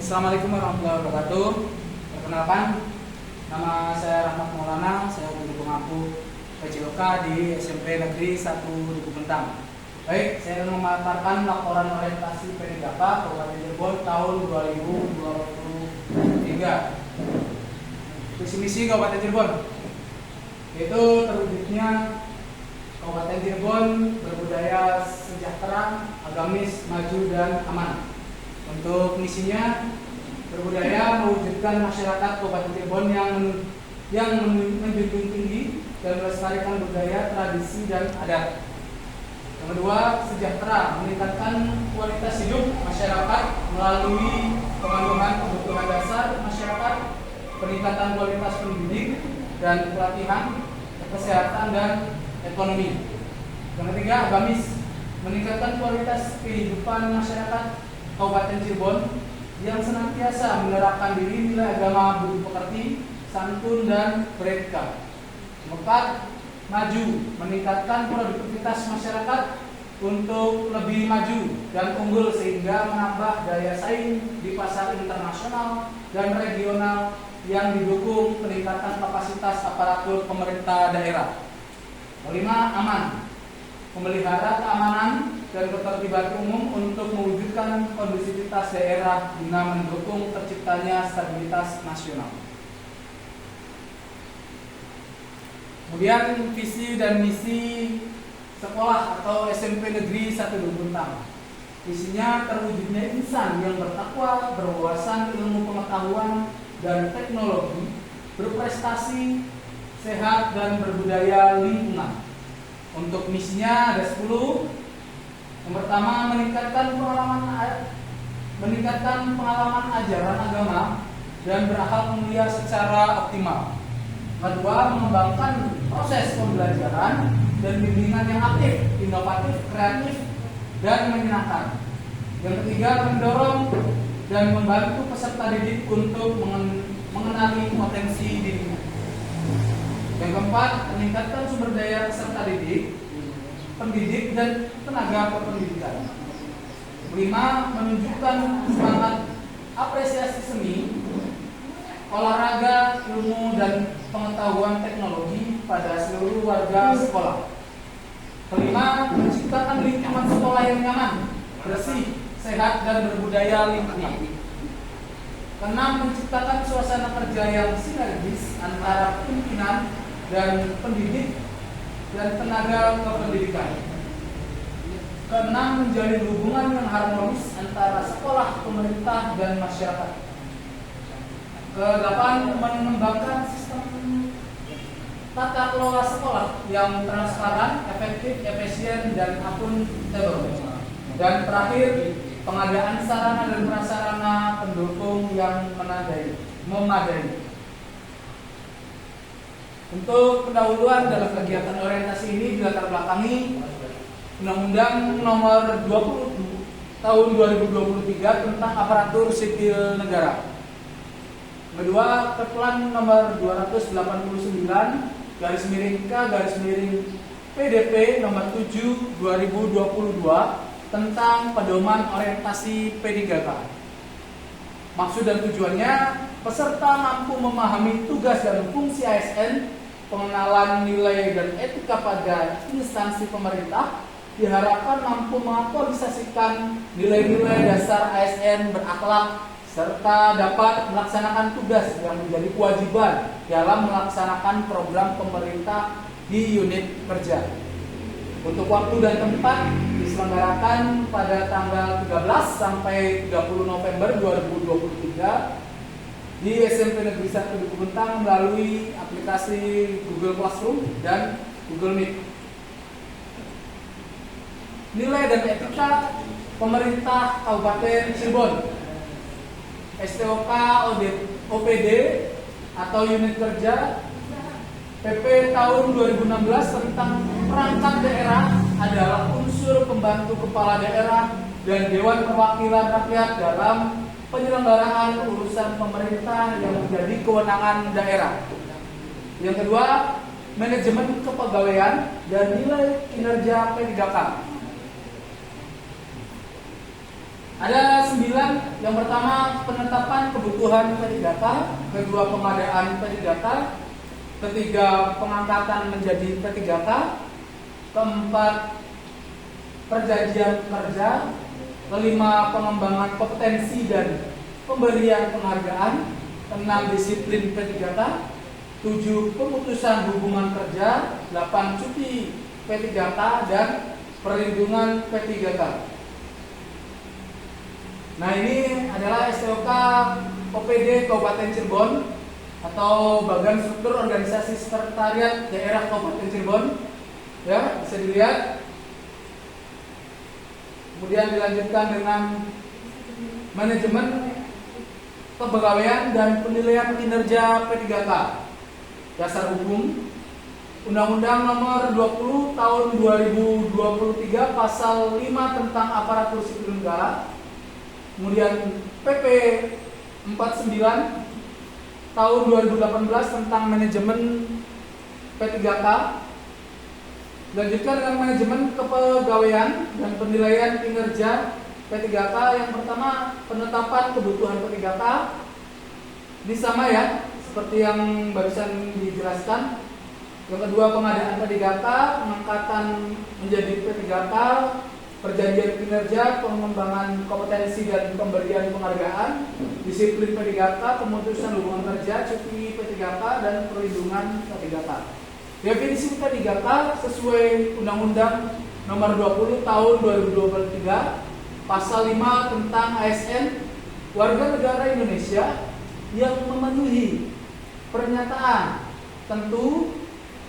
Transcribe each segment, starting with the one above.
Assalamualaikum warahmatullahi wabarakatuh. Perkenalkan, nama saya Rahmat Maulana, saya guru pengampu PJOK di SMP Negeri 1 Duku Mentang. Baik, saya akan memaparkan laporan orientasi PDKP Kabupaten Cirebon tahun 2023. Visi misi Kabupaten Cirebon yaitu terwujudnya Kabupaten Cirebon berbudaya sejahtera, agamis, maju, dan aman. Untuk misinya, berbudaya mewujudkan masyarakat Kabupaten Cirebon yang menjunjung tinggi dan melestarikan budaya, tradisi, dan adat. Yang kedua, sejahtera, meningkatkan kualitas hidup masyarakat melalui pemenuhan kebutuhan dasar masyarakat, peningkatan kualitas pendidik dan pelatihan, kesehatan, dan ekonomi. Yang ketiga, agamis, meningkatkan kualitas kehidupan masyarakat Kabupaten Cirebon yang senantiasa menerapkan diri nilai agama, budi pekerti, santun, dan beretika. Keempat, maju, meningkatkan produktivitas masyarakat untuk lebih maju dan unggul sehingga menambah daya saing di pasar internasional dan regional yang didukung peningkatan kapasitas aparatur pemerintah daerah. Kelima, aman, memelihara keamanan dan ketertiban umum untuk mewujudkan kondusivitas daerah guna mendukung terciptanya stabilitas nasional. Kemudian visi dan misi sekolah atau SMP Negeri 1 Duku Mentang. Visinya terwujudnya insan yang bertakwa, berwawasan ilmu pengetahuan dan teknologi, berprestasi, sehat, dan berbudaya lingkungan. Untuk misinya ada 10. Yang pertama, meningkatkan pengalaman ajaran agama dan berakhlak mulia secara optimal. Kedua, mengembangkan proses pembelajaran dan bimbingan yang aktif, inovatif, kreatif, dan menyenangkan. Yang ketiga, mendorong dan membantu peserta didik untuk mengenali potensi dirinya. Yang keempat, meningkatkan sumber daya peserta didik, pendidik, dan tenaga kependidikan. Kelima, menunjukkan semangat apresiasi seni, olahraga, ilmu, dan pengetahuan teknologi pada seluruh warga sekolah. Kelima, menciptakan lingkungan sekolah yang nyaman, bersih, sehat, dan berbudaya lingkungan. Keenam, menciptakan suasana kerja yang sinergis antara pimpinan dan pendidik dan tenaga kependidikan. Keenam, menjalin hubungan yang harmonis antara sekolah, pemerintah, dan masyarakat. Kedelapan, mengembangkan sistem tata kelola sekolah yang transparan, efektif, efisien, dan akuntabel. Dan terakhir, pengadaan sarana dan prasarana pendukung yang memadai. Untuk pendahuluan dalam kegiatan orientasi ini dilatar belakangi Undang-Undang Nomor 20 Tahun 2023 tentang Aparatur Sipil Negara. Kedua, Keplan Nomor 289/K/PDP Nomor 7 2022 tentang Pedoman Orientasi P3K. Maksud dan tujuannya, peserta mampu memahami tugas dan fungsi ASN, pengenalan nilai dan etika pada instansi pemerintah, diharapkan mampu mengaktualisasikan nilai-nilai dasar ASN berakhlak, serta dapat melaksanakan tugas yang menjadi kewajiban dalam melaksanakan program pemerintah di unit kerja. Untuk waktu dan tempat diselenggarakan pada tanggal 13 sampai 30 November 2023 di SMP Negeri 1 Duku Mentang melalui aplikasi Google Classroom dan Google Meet. Nilai dan etika pemerintah Kabupaten Cirebon, STOK OPD atau unit kerja PP tahun 2016 tentang perangkat daerah adalah unsur pembantu kepala daerah dan Dewan Perwakilan Rakyat dalam penyelenggaraan urusan pemerintah yang menjadi kewenangan daerah. Yang kedua, manajemen kepegawaian dan nilai kinerja P3K. Ada 9. Yang pertama penetapan kebutuhan P3K, kedua pengadaan P3K, ketiga pengangkatan menjadi P3K, keempat perjanjian kerja, kelima pengembangan kompetensi dan pemberian penghargaan, keenam disiplin P3K, 7 pemutusan hubungan kerja, 8 cuti P3K dan perlindungan P3K. Nah, ini adalah STOK OPD Kabupaten Cirebon atau Bagan Struktur Organisasi Sekretariat Daerah Kabupaten Cirebon. Ya, bisa dilihat. Kemudian dilanjutkan dengan manajemen kepegawaian dan penilaian kinerja P3K. Dasar hukum Undang-Undang Nomor 20 Tahun 2023 Pasal 5 tentang aparatur sipil negara. Kemudian PP 49 tahun 2018 tentang manajemen P3K. Lanjutkan dengan manajemen kepegawaian dan penilaian kinerja P3K. Yang pertama penetapan kebutuhan P3K. Ini sama ya, seperti yang barusan dijelaskan. Yang kedua pengadaan P3K, pengangkatan menjadi P3K, perjanjian kinerja, pengembangan kompetensi dan pemberian penghargaan, disiplin P3K, pemutusan hubungan kerja, cuti P3K dan perlindungan P3K. Definisi P3K sesuai Undang-Undang Nomor 20 Tahun 2023 Pasal 5 tentang ASN warga negara Indonesia yang memenuhi pernyataan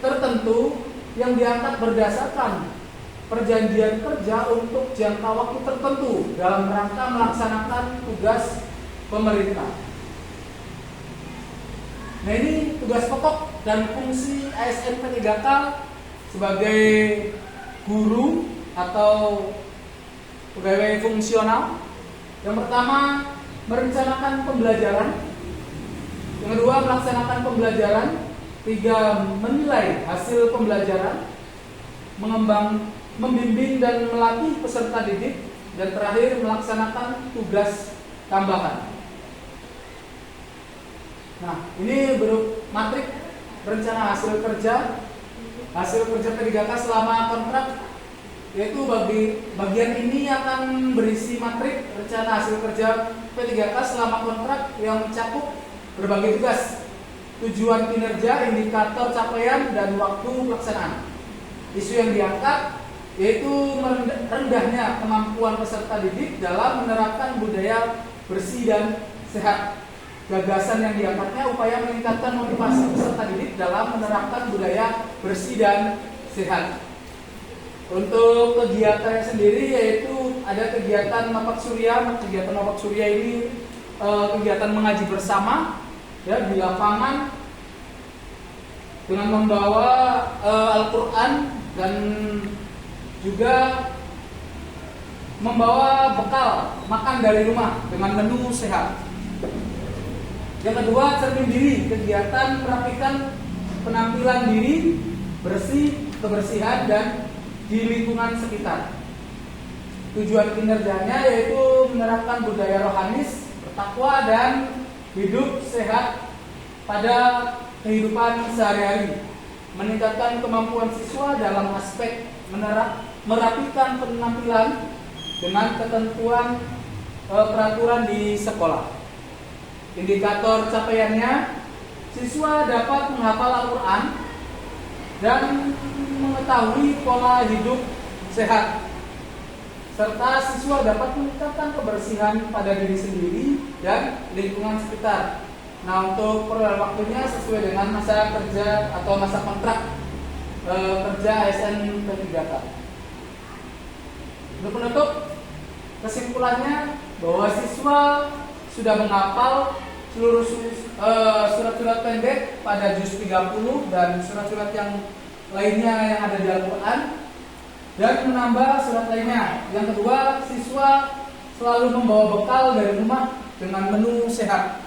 tertentu yang diangkat berdasarkan perjanjian kerja untuk jangka waktu tertentu dalam rangka melaksanakan tugas pemerintah. Nah, ini tugas pokok dan fungsi ASN P3K sebagai guru atau pegawai fungsional. Yang pertama, merencanakan pembelajaran. Yang kedua, melaksanakan pembelajaran. Tiga, menilai hasil pembelajaran. Membimbing dan melatih peserta didik, dan terakhir melaksanakan tugas tambahan. Nah, ini matrik rencana hasil kerja P3K selama kontrak, yaitu bagian ini akan berisi matrik rencana hasil kerja P3K selama kontrak yang mencakup berbagai tugas, tujuan kinerja, indikator capaian, dan waktu pelaksanaan. Isu yang diangkat yaitu rendahnya kemampuan peserta didik dalam menerapkan budaya bersih dan sehat. Gagasan yang diangkatnya upaya meningkatkan motivasi peserta didik dalam menerapkan budaya bersih dan sehat. Untuk kegiatannya sendiri yaitu ada kegiatan Mapak Surya. Kegiatan Mapak Surya ini kegiatan mengaji bersama ya di lapangan dengan membawa Al-Quran dan juga membawa bekal makan dari rumah dengan menu sehat. Yang kedua, cermin diri, kegiatan merapikan penampilan diri, bersih, kebersihan, dan di lingkungan sekitar. Tujuan kinerjanya yaitu menerapkan budaya rohanis, bertakwa, dan hidup sehat pada kehidupan sehari-hari. Meningkatkan kemampuan siswa dalam aspek merapikan penampilan dengan ketentuan peraturan di sekolah. Indikator capaiannya, siswa dapat menghafal Al-Quran dan mengetahui pola hidup sehat, serta siswa dapat meningkatkan kebersihan pada diri sendiri dan lingkungan sekitar. Nah, untuk waktunya sesuai dengan masa kerja atau masa kontrak kerja ASN P3K. Untuk penutup, kesimpulannya bahwa siswa sudah menghafal seluruh surat-surat pendek pada juz 30 dan surat-surat yang lainnya yang ada di Al-Quran, dan menambah surat lainnya. Yang kedua, siswa selalu membawa bekal dari rumah dengan menu sehat.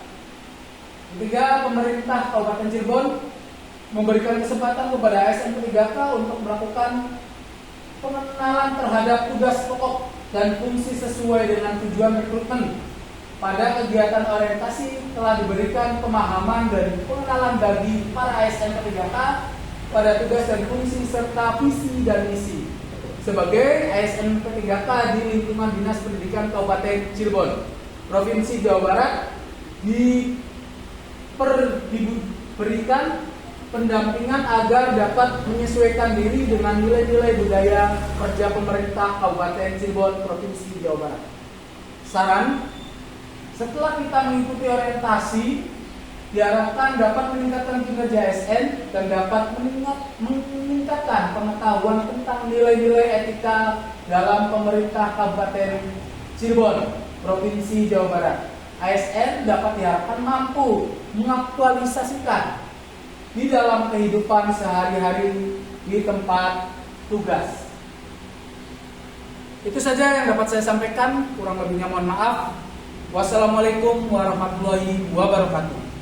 Ketiga, pemerintah Kabupaten Cirebon memberikan kesempatan kepada ASN P3K untuk melakukan pengenalan terhadap tugas pokok dan fungsi sesuai dengan tujuan rekrutmen. Pada kegiatan orientasi telah diberikan pemahaman dan pengenalan bagi para ASN P3K pada tugas dan fungsi serta visi dan misi sebagai ASN P3K di lingkungan Dinas Pendidikan Kabupaten Cirebon, Provinsi Jawa Barat. Diberikan pendampingan agar dapat menyesuaikan diri dengan nilai-nilai budaya kerja pemerintah Kabupaten Cirebon, Provinsi Jawa Barat. Saran: setelah kita mengikuti orientasi, diharapkan dapat meningkatkan kinerja ASN dan dapat meningkatkan pengetahuan tentang nilai-nilai etika dalam pemerintah Kabupaten Cirebon, Provinsi Jawa Barat. ASN dapat diharapkan mampu mengaktualisasikan di dalam kehidupan sehari-hari di tempat tugas. Itu saja yang dapat saya sampaikan, kurang lebihnya mohon maaf. Wassalamualaikum warahmatullahi wabarakatuh.